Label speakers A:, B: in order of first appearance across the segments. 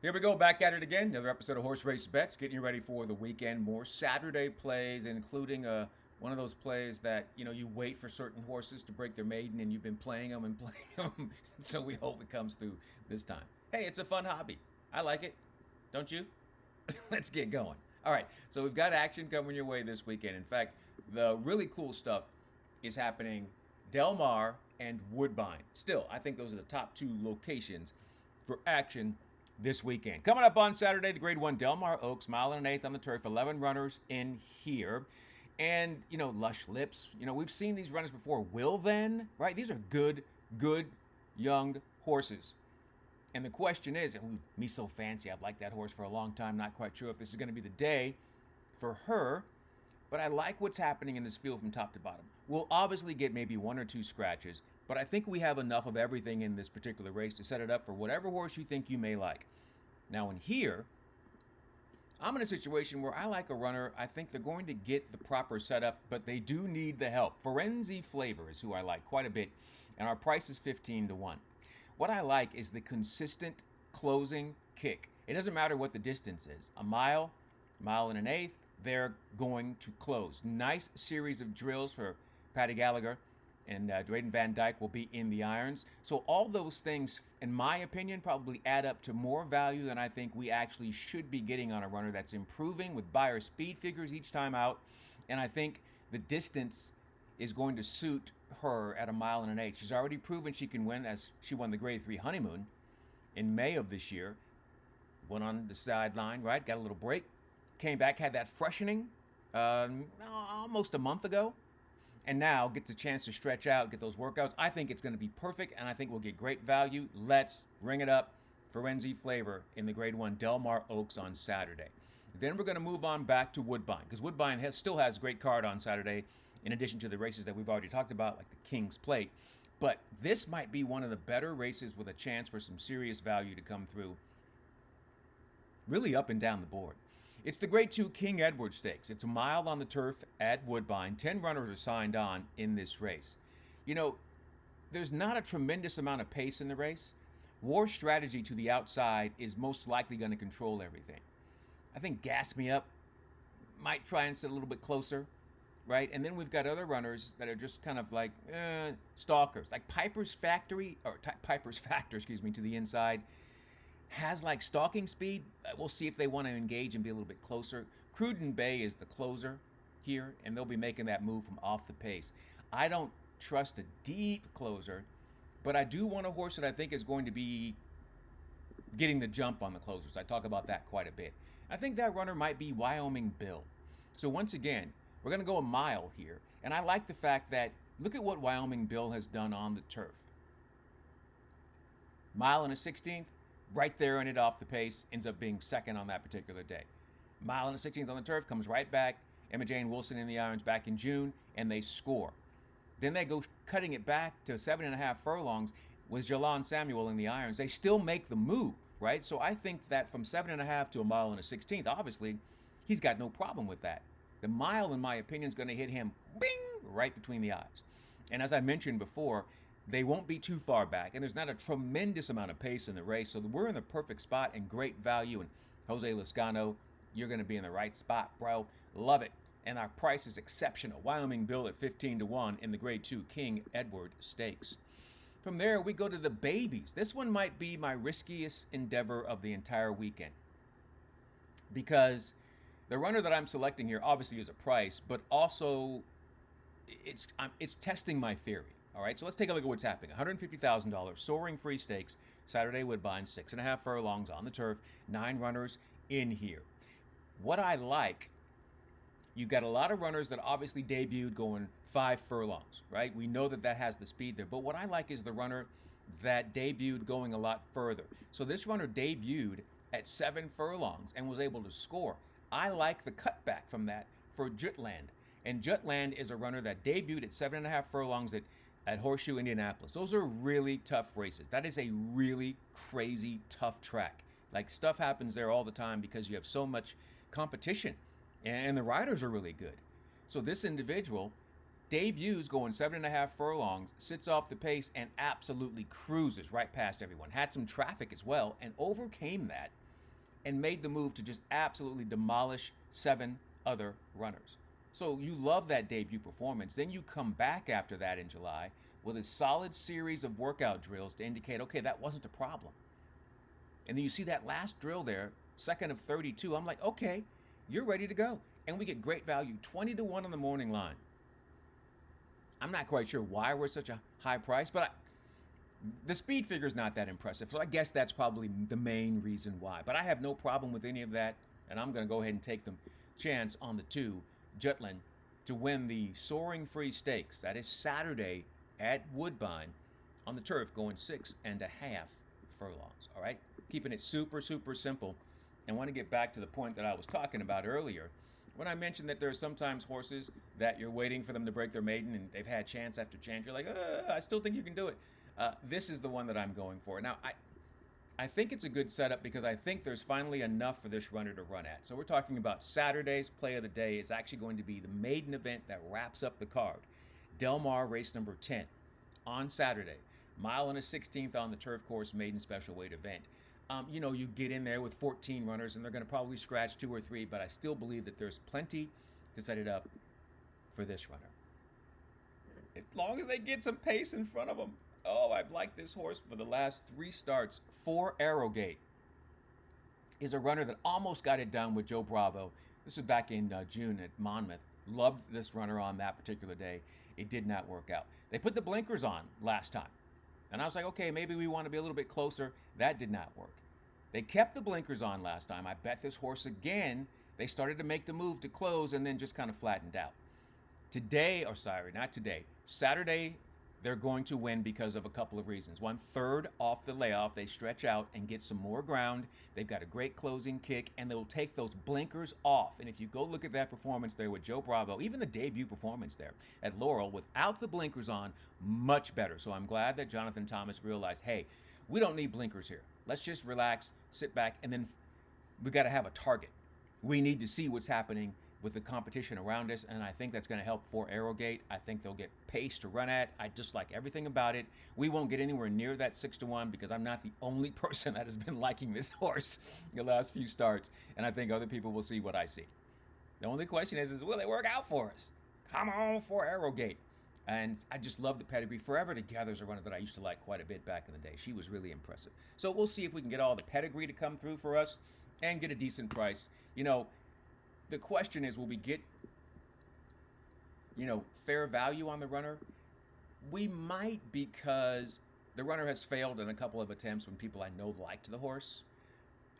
A: Here we go, back at it again. Another episode of Horse Race Bets, getting you ready for the weekend. More Saturday plays, including one of those plays that you wait for certain horses to break their maiden, and you've been playing them and playing them. So we hope it comes through this time. Hey, it's a fun hobby. I like it, don't you? Let's get going. All right, so we've got action coming your way this weekend. In fact, the really cool stuff is happening Del Mar and Woodbine. Still, I think those are the top two locations for action this weekend. Coming up on Saturday, the Grade 1 Del Mar Oaks, mile and an eighth on the turf, 11 runners in here. And, Lush Lips, we've seen these runners before. Will Then, right? These are good young horses. And the question is, me so fancy, I've liked that horse for a long time, not quite sure if this is going to be the day for her, but I like what's happening in this field from top to bottom. We'll obviously get maybe one or two scratches, but I think we have enough of everything in this particular race to set it up for whatever horse you think you may like. Now in here, I'm in a situation where I like a runner. I think they're going to get the proper setup, but they do need the help. Forenzi Flavor is who I like quite a bit, and our price is 15-1. What I like is the consistent closing kick. It doesn't matter what the distance is. A mile and an eighth, they're going to close. Nice series of drills for Patty Gallagher, and Drayden Van Dyke will be in the irons. So all those things, in my opinion, probably add up to more value than I think we actually should be getting on a runner that's improving with buyer speed figures each time out. And I think the distance is going to suit her at a mile and an eighth. She's already proven she can win, as she won the Grade 3 Honeymoon in May of this year. Went on the sideline, right? Got a little break. Came back, had that freshening almost a month ago. And now gets a chance to stretch out, get those workouts. I think it's going to be perfect, and I think we'll get great value. Let's ring it up. Forenzi Flavor in the Grade 1 Del Mar Oaks on Saturday. Then we're going to move on back to Woodbine, because Woodbine still has a great card on Saturday, in addition to the races that we've already talked about, like the King's Plate. But this might be one of the better races with a chance for some serious value to come through, really up and down the board. It's the Grade 2 King Edward Stakes. It's a mile on the turf at Woodbine. 10 runners are signed on in this race. There's not a tremendous amount of pace in the race. War strategy to the outside is most likely going to control everything. I think Gas Me Up might try and sit a little bit closer, right? And then we've got other runners that are just kind of like stalkers, like Piper's Factor, to the inside. Has like stalking speed. We'll see if they want to engage and be a little bit closer. Cruden Bay is the closer here, and they'll be making that move from off the pace. I don't trust a deep closer, but I do want a horse that I think is going to be getting the jump on the closers. I talk about that quite a bit. I think that runner might be Wyoming Bill. So once again, we're going to go a mile here, and I like the fact that look at what Wyoming Bill has done on the turf. Mile and a 16th. Right there in it off the pace, ends up being second on that particular day. Mile and a 16th on the turf, comes right back. Emma Jane Wilson in the irons back in June, and they score. Then they go cutting it back to 7.5 furlongs with Jalan Samuel in the irons. They still make the move, right? So I think that from 7.5 to a mile and a 16th, obviously, he's got no problem with that. The mile, in my opinion, is going to hit him, bing, right between the eyes. And as I mentioned before, they won't be too far back, and there's not a tremendous amount of pace in the race, so we're in the perfect spot and great value. And Jose Lezcano, you're going to be in the right spot, bro. Love it. And our price is exceptional. Wyoming Bill at 15-1 in the Grade 2 King Edward Stakes. From there, we go to the babies. This one might be my riskiest endeavor of the entire weekend, because the runner that I'm selecting here obviously is a price, but also it's testing my theory. All right, so let's take a look at what's happening. $150,000 Soaring Free Stakes, Saturday Woodbine, 6.5 furlongs on the turf, 9 runners in here. What I like, you've got a lot of runners that obviously debuted going 5 furlongs, right? We know that has the speed there. But what I like is the runner that debuted going a lot further. So this runner debuted at 7 furlongs and was able to score. I like the cutback from that for Jutland. And Jutland is a runner that debuted at 7.5 furlongs at Horseshoe, Indianapolis. Those are really tough races. That is a really crazy tough track. Like, stuff happens there all the time because you have so much competition, and the riders are really good. So this individual debuts going 7.5 furlongs, sits off the pace, and absolutely cruises right past everyone. Had some traffic as well, and overcame that and made the move to just absolutely demolish 7 other runners. So you love that debut performance. Then you come back after that in July with a solid series of workout drills to indicate, okay, that wasn't a problem. And then you see that last drill there, second of 32. I'm like, okay, you're ready to go. And we get great value, 20 to 1 on the morning line. I'm not quite sure why we're such a high price, but the speed figure is not that impressive. So I guess that's probably the main reason why. But I have no problem with any of that. And I'm going to go ahead and take the chance on the 2, Jutland, to win the Soaring Free Stakes. That is Saturday at Woodbine on the turf, going 6.5 furlongs. All right? Keeping it super, super simple. And I want to get back to the point that I was talking about earlier when I mentioned that there are sometimes horses that you're waiting for them to break their maiden and they've had chance after chance. You're like, I still think you can do it. This is the one that I'm going for. Now, I think it's a good setup because I think there's finally enough for this runner to run at. So we're talking about Saturday's play of the day is actually going to be the maiden event that wraps up the card. Del Mar race number 10 on Saturday. 1.1 on the turf course maiden special weight event. You get in there with 14 runners and they're going to probably scratch 2 or 3, but I still believe that there's plenty to set it up for this runner. As long as they get some pace in front of them. Oh, I've liked this horse for the last 3 starts. 4 Arrowgate is a runner that almost got it done with Joe Bravo. This was back in June at Monmouth. Loved this runner on that particular day. It did not work out. They put the blinkers on last time. And I was like, okay, maybe we want to be a little bit closer. That did not work. They kept the blinkers on last time. I bet this horse again. They started to make the move to close and then just kind of flattened out. Saturday, they're going to win because of a couple of reasons. 1/3 off the layoff. They stretch out and get some more ground. They've got a great closing kick, and they'll take those blinkers off. And if you go look at that performance there with Joe Bravo, even the debut performance there at Laurel without the blinkers on, much better. So I'm glad that Jonathan Thomas realized, hey, we don't need blinkers here. Let's just relax, sit back, and then we got to have a target. We need to see what's happening with the competition around us, and I think that's going to help for Arrowgate. I think they'll get pace to run at. I just like everything about it. We won't get anywhere near that 6-1 because I'm not the only person that has been liking this horse the last few starts, and I think other people will see what I see. The only question is will it work out for us? Come on for Arrowgate. And I just love the pedigree. Forever Together is a runner that I used to like quite a bit back in the day. She was really impressive. So we'll see if we can get all the pedigree to come through for us and get a decent price. The question is, will we get, fair value on the runner? We might, because the runner has failed in a couple of attempts when people I know liked the horse.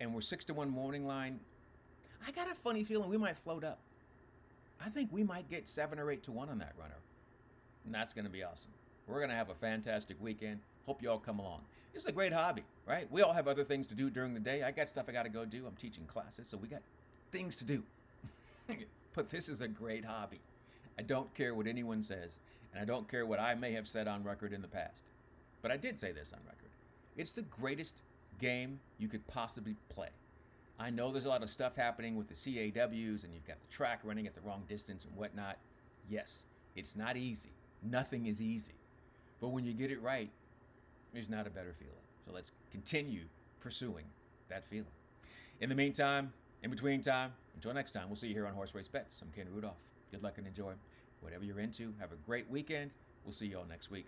A: And we're 6-1 morning line. I got a funny feeling we might float up. I think we might get 7 or 8-1 on that runner. And that's going to be awesome. We're going to have a fantastic weekend. Hope you all come along. This is a great hobby, right? We all have other things to do during the day. I got stuff I got to go do. I'm teaching classes, so we got things to do. But this is a great hobby. I don't care what anyone says, and I don't care what I may have said on record in the past. But I did say this on record. It's the greatest game you could possibly play. I know there's a lot of stuff happening with the CAWs, and you've got the track running at the wrong distance and whatnot. Yes, it's not easy. Nothing is easy. But when you get it right, there's not a better feeling. So let's continue pursuing that feeling. In the meantime, in between time, until next time, we'll see you here on Horse Race Bets. I'm Ken Rudulph. Good luck and enjoy whatever you're into. Have a great weekend. We'll see you all next week.